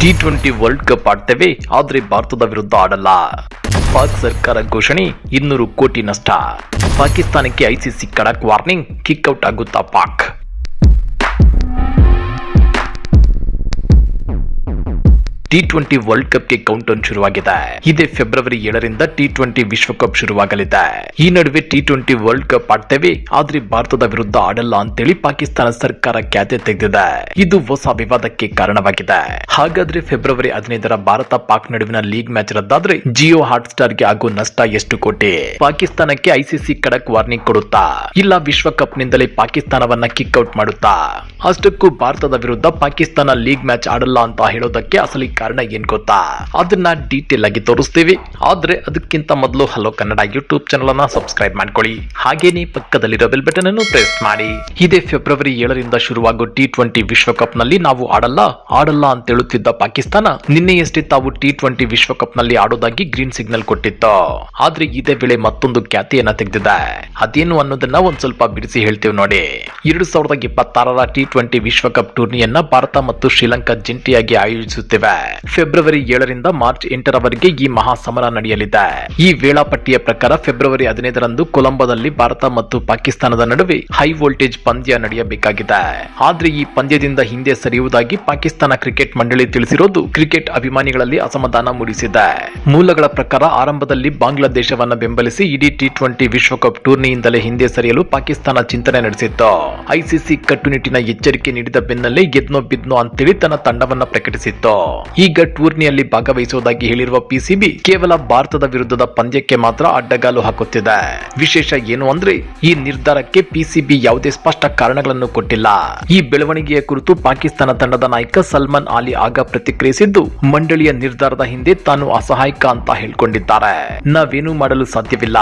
T20 world cup ಆಡ್ತೇವೆ, ಆದ್ರೆ ಭಾರತದ ವಿರುದ್ಧ ಆಡಲ್ಲ. ಪಾಕ್ ಸರ್ಕಾರ ಘೋಷಣೆ, 200 ಕೋಟಿ ನಷ್ಟ. ಪಾಕಿಸ್ತಾನಕ್ಕೆ ಐಸಿಸಿ ಖಡಕ್ ವಾರ್ನಿಂಗ್, ಕಿಕ್ಔಟ್ ಆಗುತ್ತಾ ಪಾಕ್? T20 ವರ್ಲ್ಡ್ ಕಪ್ಗೆ ಕೌಂಟ್ ಡೌನ್ ಶುರುವಾಗಿದೆ. ಇದೇ ಫೆಬ್ರವರಿ 7ರಿಂದ T20 ವಿಶ್ವಕಪ್ ಶುರುವಾಗಲಿದೆ. ಈ ನಡುವೆ T20 ವರ್ಲ್ಡ್ ಕಪ್ ಆಡ್ತೇವೆ, ಆದ್ರೆ ಭಾರತದ ವಿರುದ್ಧ ಆಡಲ್ಲ ಅಂತೇಳಿ ಪಾಕಿಸ್ತಾನ ಸರ್ಕಾರ ಖ್ಯಾತೆ ತೆಗೆದಿದೆ. ಇದು ಹೊಸ ವಿವಾದಕ್ಕೆ ಕಾರಣವಾಗಿದೆ. ಹಾಗಾದ್ರೆ ಫೆಬ್ರವರಿ 15ರ ಭಾರತ ಪಾಕ್ ನಡುವಿನ ಲೀಗ್ ಮ್ಯಾಚ್ ರದ್ದಾದ್ರೆ ಜಿಯೋ ಹಾಟ್ ಸ್ಟಾರ್ಗೆ ಆಗೋ ನಷ್ಟ ಎಷ್ಟು ಕೋಟಿ? ಪಾಕಿಸ್ತಾನಕ್ಕೆ ಐಸಿಸಿ ಖಡಕ್ ವಾರ್ನಿಂಗ್ ಕೊಡುತ್ತಾ, ಇಲ್ಲ ವಿಶ್ವಕಪ್ ನಿಂದಲೇ ಪಾಕಿಸ್ತಾನವನ್ನ ಕಿಕ್ಔಟ್ ಮಾಡುತ್ತಾ? ಅಷ್ಟಕ್ಕೂ ಭಾರತದ ವಿರುದ್ಧ ಪಾಕಿಸ್ತಾನ ಲೀಗ್ ಮ್ಯಾಚ್ ಆಡಲ್ಲ ಅಂತ ಹೇಳೋದಕ್ಕೆ ಅಸಲಿ ಕಾರಣ ಏನ್ ಗೊತ್ತಾ? ಅದನ್ನ ಡೀಟೇಲ್ ಆಗಿ ತೋರಿಸ್ತೀವಿ. ಆದ್ರೆ ಅದಕ್ಕಿಂತ ಮೊದಲು ಹಲೋ ಕನ್ನಡ ಯೂಟ್ಯೂಬ್ ಚಾನಲ್ ಅನ್ನ ಸಬ್ಸ್ಕ್ರೈಬ್ ಮಾಡ್ಕೊಳ್ಳಿ. ಹಾಗೇನೆ ಪಕ್ಕದಲ್ಲಿರೋ ಬೆಲ್ ಬಟನ್ ಅನ್ನು ಪ್ರೆಸ್ ಮಾಡಿ. ಇದೇ ಫೆಬ್ರವರಿ 7ರಿಂದ ಶುರುವಾಗೋ T20 ವಿಶ್ವಕಪ್ ನಲ್ಲಿ ನಾವು ಆಡಲ್ಲ ಅಂತ ಹೇಳುತ್ತಿದ್ದ ಪಾಕಿಸ್ತಾನ ನಿನ್ನೆಯಷ್ಟೇ ತಾವು T20 ವಿಶ್ವಕಪ್ ನಲ್ಲಿ ಆಡೋದಾಗಿ ಗ್ರೀನ್ ಸಿಗ್ನಲ್ ಕೊಟ್ಟಿತ್ತು. ಆದ್ರೆ ಇದೇ ವೇಳೆ ಮತ್ತೊಂದು ಖ್ಯಾತಿಯನ್ನ ತೆಗೆದಿದೆ. ಅದೇನು ಅನ್ನೋದನ್ನ ಒಂದ್ ಸ್ವಲ್ಪ ಬಿಡಿಸಿ ಹೇಳ್ತೇವೆ ನೋಡಿ. 2026ರ T20 ವಿಶ್ವಕಪ್ ಟೂರ್ನಿಯನ್ನ ಭಾರತ ಮತ್ತು ಶ್ರೀಲಂಕಾ ಜಂಟಿಯಾಗಿ ಆಯೋಜಿಸುತ್ತಿವೆ. ಫೆಬ್ರವರಿ 7ರಿಂದ ಮಾರ್ಚ್ 8ರವರೆಗೆ ಈ ಮಹಾ ಸಮರ ನಡೆಯಲಿದೆ. ಈ ವೇಳಾಪಟ್ಟಿಯ ಪ್ರಕಾರ ಫೆಬ್ರವರಿ 15ರಂದು ಕೊಲಂಬೋದಲ್ಲಿ ಭಾರತ ಮತ್ತು ಪಾಕಿಸ್ತಾನದ ನಡುವೆ ಹೈ ವೋಲ್ಟೇಜ್ ಪಂದ್ಯ ನಡೆಯಬೇಕಾಗಿದೆ. ಆದ್ರೆ ಈ ಪಂದ್ಯದಿಂದ ಹಿಂದೆ ಸರಿಯುವುದಾಗಿ ಪಾಕಿಸ್ತಾನ ಕ್ರಿಕೆಟ್ ಮಂಡಳಿ ತಿಳಿಸಿರೋದು ಕ್ರಿಕೆಟ್ ಅಭಿಮಾನಿಗಳಲ್ಲಿ ಅಸಮಾಧಾನ ಮೂಡಿಸಿದೆ. ಮೂಲಗಳ ಪ್ರಕಾರ ಆರಂಭದಲ್ಲಿ ಬಾಂಗ್ಲಾದೇಶವನ್ನ ಬೆಂಬಲಿಸಿ ಇಡೀ T20 ವಿಶ್ವಕಪ್ ಟೂರ್ನಿಯಿಂದಲೇ ಹಿಂದೆ ಸರಿಯಲು ಪಾಕಿಸ್ತಾನ ಚಿಂತನೆ ನಡೆಸಿತ್ತು. ಐಸಿಸಿ ಕಟ್ಟುನಿಟ್ಟಿನ ಎಚ್ಚರಿಕೆ ನೀಡಿದ ಬೆನ್ನಲ್ಲೇ ಗೆದ್ನೋ ಬಿದ್ನೋ ಅಂತೇಳಿ ತನ್ನ ತಂಡವನ್ನ ಪ್ರಕಟಿಸಿತ್ತು. ಈಗ ಟೂರ್ನಿಯಲ್ಲಿ ಭಾಗವಹಿಸುವುದಾಗಿ ಹೇಳಿರುವ ಪಿಸಿಬಿ ಕೇವಲ ಭಾರತದ ವಿರುದ್ಧದ ಪಂದ್ಯಕ್ಕೆ ಮಾತ್ರ ಅಡ್ಡಗಾಲು ಹಾಕುತ್ತಿದೆ. ವಿಶೇಷ ಏನು ಅಂದ್ರೆ ಈ ನಿರ್ಧಾರಕ್ಕೆ ಪಿಸಿಬಿ ಯಾವುದೇ ಸ್ಪಷ್ಟ ಕಾರಣಗಳನ್ನು ಕೊಟ್ಟಿಲ್ಲ. ಈ ಬೆಳವಣಿಗೆಯ ಕುರಿತು ಪಾಕಿಸ್ತಾನ ತಂಡದ ನಾಯಕ ಸಲ್ಮಾನ್ ಅಲಿ ಆಗ ಪ್ರತಿಕ್ರಿಯಿಸಿದ್ದು, ಮಂಡಳಿಯ ನಿರ್ಧಾರದ ಹಿಂದೆ ತಾನು ಅಸಹಾಯಕ ಅಂತ ಹೇಳ್ಕೊಂಡಿದ್ದಾರೆ. ನಾವೇನು ಮಾಡಲು ಸಾಧ್ಯವಿಲ್ಲ,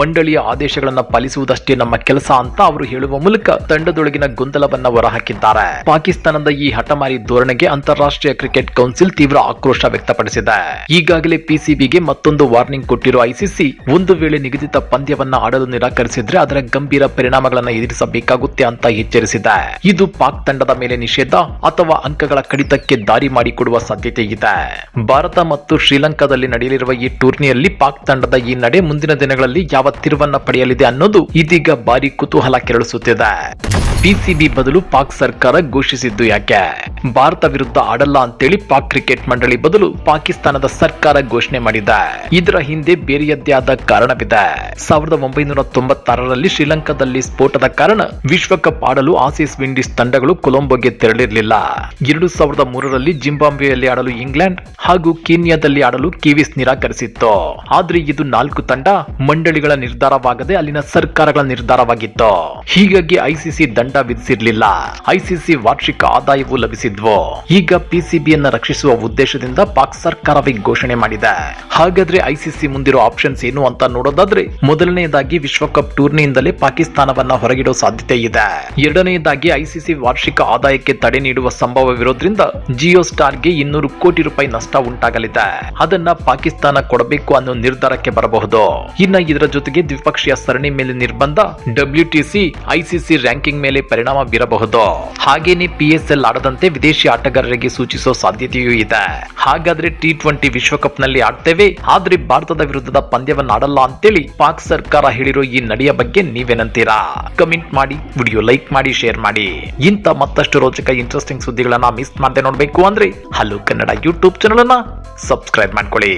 ಮಂಡಳಿಯ ಆದೇಶಗಳನ್ನ ಪಾಲಿಸುವುದಷ್ಟೇ ನಮ್ಮ ಕೆಲಸ ಅಂತ ಅವರು ಹೇಳುವ ಮೂಲಕ ತಂಡದೊಳಗಿನ ಗೊಂದಲವನ್ನ ಹೊರಹಾಕಿದ್ದಾರೆ. ಪಾಕಿಸ್ತಾನದ ಈ ಹಠಮಾರಿ ಧೋರಣೆಗೆ ಅಂತಾರಾಷ್ಟ್ರೀಯ ಕ್ರಿಕೆಟ್ ಕೌನ್ಸಿಲ್ ತೀವ್ರ ಆಕ್ರೋಶ ವ್ಯಕ್ತಪಡಿಸಿದೆ. ಈಗಾಗಲೇ ಪಿಸಿಬಿಗೆ ಮತ್ತೊಂದು ವಾರ್ನಿಂಗ್ ಕೊಟ್ಟಿರುವ ಐಸಿಸಿ ಒಂದು ವೇಳೆ ನಿಗದಿತ ಪಂದ್ಯವನ್ನ ಆಡಲು ನಿರಾಕರಿಸಿದ್ರೆ ಅದರ ಗಂಭೀರ ಪರಿಣಾಮಗಳನ್ನು ಎದುರಿಸಬೇಕಾಗುತ್ತೆ ಅಂತ ಎಚ್ಚರಿಸಿದೆ. ಇದು ಪಾಕ್ ತಂಡದ ಮೇಲೆ ನಿಷೇಧ ಅಥವಾ ಅಂಕಗಳ ಕಡಿತಕ್ಕೆ ದಾರಿ ಮಾಡಿಕೊಡುವ ಸಾಧ್ಯತೆ ಇದೆ. ಭಾರತ ಮತ್ತು ಶ್ರೀಲಂಕಾದಲ್ಲಿ ನಡೆಯಲಿರುವ ಈ ಟೂರ್ನಿಯಲ್ಲಿ ಪಾಕ್ ತಂಡದ ಈ ನಡೆ ಮುಂದಿನ ದಿನಗಳಲ್ಲಿ ಯಾವ ತಿರುವನ್ನ ಪಡೆಯಲಿದೆ ಅನ್ನೋದು ಇದೀಗ ಭಾರಿ ಕುತೂಹಲ ಕೆರಳಿಸುತ್ತಿದೆ. ಪಿಸಿಬಿ ಬದಲು ಪಾಕ್ ಸರ್ಕಾರ ಘೋಷಿಸಿದ್ದು ಯಾಕೆ? ಭಾರತ ವಿರುದ್ಧ ಆಡಲ್ಲ ಅಂತೇಳಿ ಪಾಕ್ ಕ್ರಿಕೆಟ್ ಮಂಡಳಿ ಬದಲು ಪಾಕಿಸ್ತಾನದ ಸರ್ಕಾರ ಘೋಷಣೆ ಮಾಡಿದೆ. ಇದರ ಹಿಂದೆ ಬೇರೆಯದ್ದೇ ಆದ ಕಾರಣವಿದೆ. 1996ರಲ್ಲಿ ಶ್ರೀಲಂಕಾದಲ್ಲಿ ಸ್ಫೋಟದ ಕಾರಣ ವಿಶ್ವಕಪ್ ಆಡಲು ಆಸೀಸ್ ವಿಂಡೀಸ್ ತಂಡಗಳು ಕೊಲಂಬೋಗೆ ತೆರಳಿರಲಿಲ್ಲ. 2003ರಲ್ಲಿ ಜಿಂಬಾಬ್ವೆಯಲ್ಲಿ ಆಡಲು ಇಂಗ್ಲೆಂಡ್ ಹಾಗೂ ಕೀನ್ಯಾದಲ್ಲಿ ಆಡಲು ಕಿವೀಸ್ ನಿರಾಕರಿಸಿತ್ತು. ಆದ್ರೆ ಇದು 4 ತಂಡ ಮಂಡಳಿಗಳ ನಿರ್ಧಾರವಾಗದೆ ಅಲ್ಲಿನ ಸರ್ಕಾರಗಳ ನಿರ್ಧಾರವಾಗಿತ್ತು. ಹೀಗಾಗಿ ಐಸಿಸಿ ದಂಡ ವಿಧಿಸಿರಲಿಲ್ಲ. ಐಸಿಸಿ ವಾರ್ಷಿಕ ಆದಾಯವೂ ಲಭಿಸಿದ್ವು. ಈಗ ಪಿಸಿಬಿಯನ್ನ ರಕ್ಷಿಸುವ ಉದ್ದೇಶದಿಂದ ಪಾಕ್ ಸರ್ಕಾರವೇ ಘೋಷಣೆ ಮಾಡಿದೆ. ಹಾಗಾದ್ರೆ ಐಸಿಸಿ ಮುಂದಿರೋ ಆಪ್ಷನ್ಸ್ ಏನು ಅಂತ ನೋಡೋದಾದ್ರೆ, ಮೊದಲನೆಯದಾಗಿ ವಿಶ್ವಕಪ್ ಟೂರ್ನಿಯಿಂದಲೇ ಪಾಕಿಸ್ತಾನವನ್ನ ಹೊರಗಿಡೋ ಸಾಧ್ಯತೆ ಇದೆ. ಎರಡನೆಯದಾಗಿ ಐಸಿಸಿ ವಾರ್ಷಿಕ ಆದಾಯಕ್ಕೆ ತಡೆ ನೀಡುವ ಸಂಭವವಿರೋದ್ರಿಂದ ಜಿಯೋ ಸ್ಟಾರ್ಗೆ 200 ಕೋಟಿ ರೂಪಾಯಿ ನಷ್ಟ ಉಂಟಾಗಲಿದೆ. ಅದನ್ನ ಪಾಕಿಸ್ತಾನ ಕೊಡಬೇಕು ಅನ್ನೋ ನಿರ್ಧಾರಕ್ಕೆ ಬರಬಹುದು. ಇನ್ನ ಇದರ ಜೊತೆಗೆ ದ್ವಿಪಕ್ಷೀಯ ಸರಣಿ ಮೇಲೆ ನಿರ್ಬಂಧ, WTC, ಐಸಿಸಿ ರ್ಯಾಂಕಿಂಗ್ ಮೇಲೆ ಪರಿಣಾಮ ಬೀರಬಹುದು. ಹಾಗೇನೆ PSL ಆಡದಂತೆ ವಿದೇಶಿ ಆಟಗಾರರಿಗೆ ಸೂಚಿಸೋ ಸಾಧ್ಯತೆಯೂ ಇದೆ. ಹಾಗಾದ್ರೆ T20 ವಿಶ್ವಕಪ್ ನಲ್ಲಿ ಆಡ್ತೇವೆ, ಆದ್ರೆ ಭಾರತದ ವಿರುದ್ಧದ ಪಂದ್ಯವನ್ನ ಆಡಲ್ಲ ಅಂತೇಳಿ ಪಾಕ್ ಸರ್ಕಾರ ಹೇಳಿರೋ ಈ ನಡೆಯ ಬಗ್ಗೆ ನೀವೇನಂತೀರಾ? ಕಮೆಂಟ್ ಮಾಡಿ, ವಿಡಿಯೋ ಲೈಕ್ ಮಾಡಿ, ಶೇರ್ ಮಾಡಿ. ಇಂತ ಮತ್ತಷ್ಟು ರೋಚಕ ಇಂಟ್ರೆಸ್ಟಿಂಗ್ ಸುದ್ದಿಗಳನ್ನ ಮಿಸ್ ಮಾಡದೆ ನೋಡ್ಬೇಕು ಅಂದ್ರೆ ಹಲೋ ಕನ್ನಡ ಯೂಟ್ಯೂಬ್ ಚಾನಲ್ ಅನ್ನ ಸಬ್ಸ್ಕ್ರೈಬ್ ಮಾಡ್ಕೊಳ್ಳಿ.